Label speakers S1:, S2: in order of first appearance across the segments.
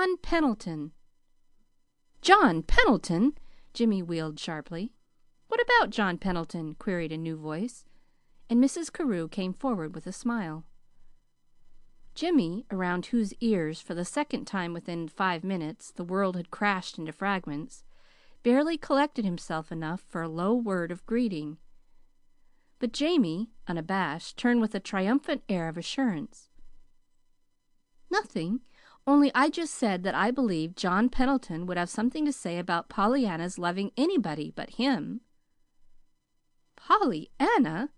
S1: John Pendleton." "John Pendleton!" Jimmy wheeled sharply. "What about John Pendleton?" queried a new voice, and Mrs. Carew came forward with a smile. Jimmy, around whose ears, for the second time within 5 minutes, the world had crashed into fragments, barely collected himself enough for a low word of greeting. But Jamie, unabashed, turned with a triumphant air of assurance. "Nothing. Only I just said that I believed John Pendleton would have something to say about Pollyanna's loving anybody but him." "Pollyanna!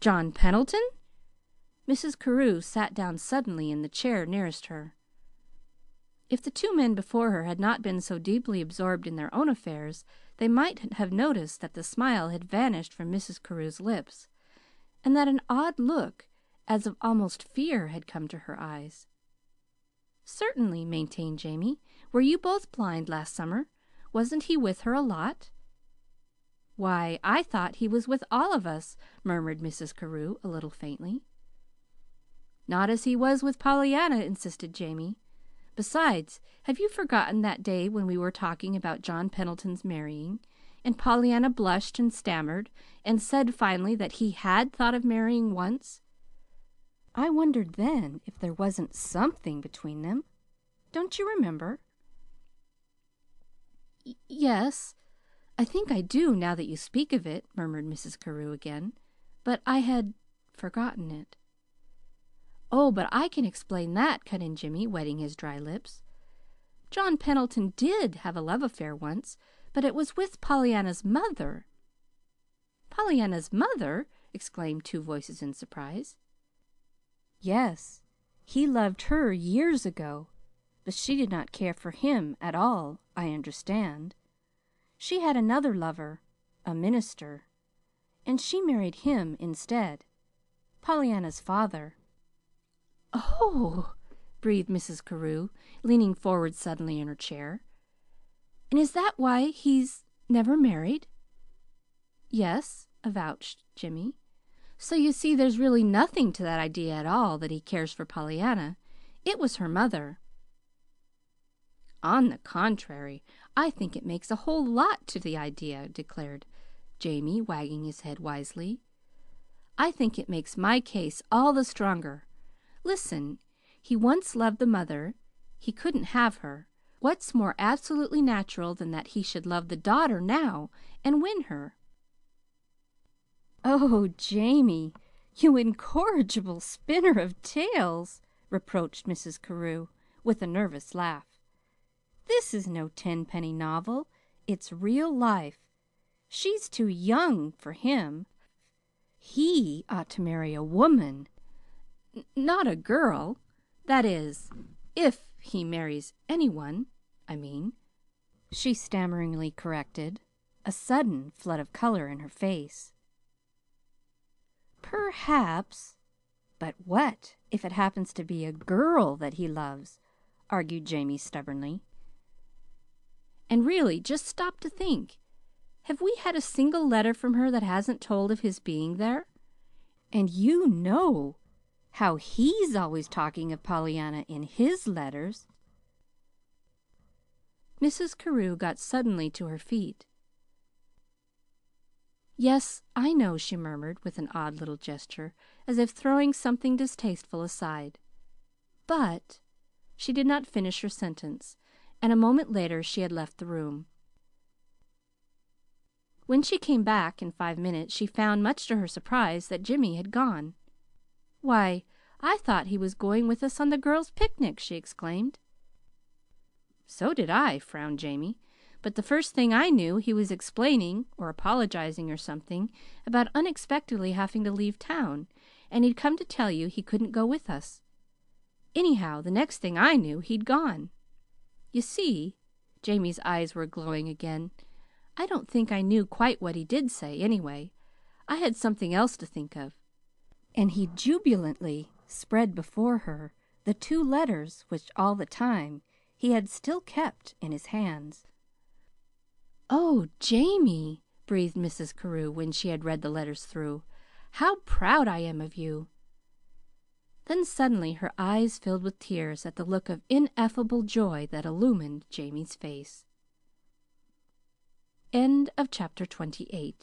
S1: John Pendleton?" Mrs. Carew sat down suddenly in the chair nearest her. If the two men before her had not been so deeply absorbed in their own affairs, they might have noticed that the smile had vanished from Mrs. Carew's lips, and that an odd look, as of almost fear, had come to her eyes. "Certainly," maintained Jamie. "Were you both blind last summer? Wasn't he with her a lot?" "Why, I thought he was with all of us," murmured Mrs. Carew, a little faintly. "Not as he was with Pollyanna," insisted Jamie. "Besides, have you forgotten that day when we were talking about John Pendleton's marrying, and Pollyanna blushed and stammered, and said finally that he had thought of marrying once? I wondered then if there wasn't something between them. Don't you remember?" "Yes, I think I do, now that you speak of it," murmured Mrs. Carew again. "But I had forgotten it." "Oh, but I can explain that," cut in Jimmy, wetting his dry lips. "John Pendleton did have a love affair once, but it was with Pollyanna's mother." "Pollyanna's mother!" exclaimed two voices in surprise. "Yes. He loved her years ago, but she did not care for him at all, I understand. She had another lover, a minister, and she married him instead, Pollyanna's father." "Oh!" breathed Mrs. Carew, leaning forward suddenly in her chair. "And is that why he's never married?" "Yes," avouched Jimmy. "So you see there's really nothing to that idea at all, that he cares for Pollyanna. It was her mother." "On the contrary, I think it makes a whole lot to the idea," declared Jamie, wagging his head wisely. "I think it makes my case all the stronger. Listen. He once loved the mother. He couldn't have her. What's more absolutely natural than that he should love the daughter now and win her?" "Oh, Jamie, you incorrigible spinner of tales!" reproached Mrs. Carew, with a nervous laugh. "This is no tenpenny novel. It's real life. She's too young for him. He ought to marry a woman, not a girl. That is, if he marries anyone, I mean," she stammeringly corrected, a sudden flood of color in her face. "Perhaps. But what if it happens to be a girl that he loves?" argued Jamie stubbornly. "And really, just stop to think. Have we had a single letter from her that hasn't told of his being there? And you know how he's always talking of Pollyanna in his letters." Mrs. Carew got suddenly to her feet. "Yes, I know," she murmured, with an odd little gesture, as if throwing something distasteful aside. "But " She did not finish her sentence, and a moment later she had left the room. When she came back in 5 minutes, she found, much to her surprise, that Jimmy had gone. "Why, I thought he was going with us on the girls' picnic!" she exclaimed. "So did I," frowned Jamie. "But the first thing I knew he was explaining, or apologizing, or something, about unexpectedly having to leave town, and he'd come to tell you he couldn't go with us. Anyhow, the next thing I knew he'd gone. You see," Jamie's eyes were glowing again, "I don't think I knew quite what he did say, anyway. I had something else to think of." And he jubilantly spread before her the 2 letters which all the time he had still kept in his hands. "Oh, Jamie," breathed Mrs. Carew, when she had read the letters through, "how proud I am of you!" Then suddenly her eyes filled with tears at the look of ineffable joy that illumined Jamie's face. Chapter 29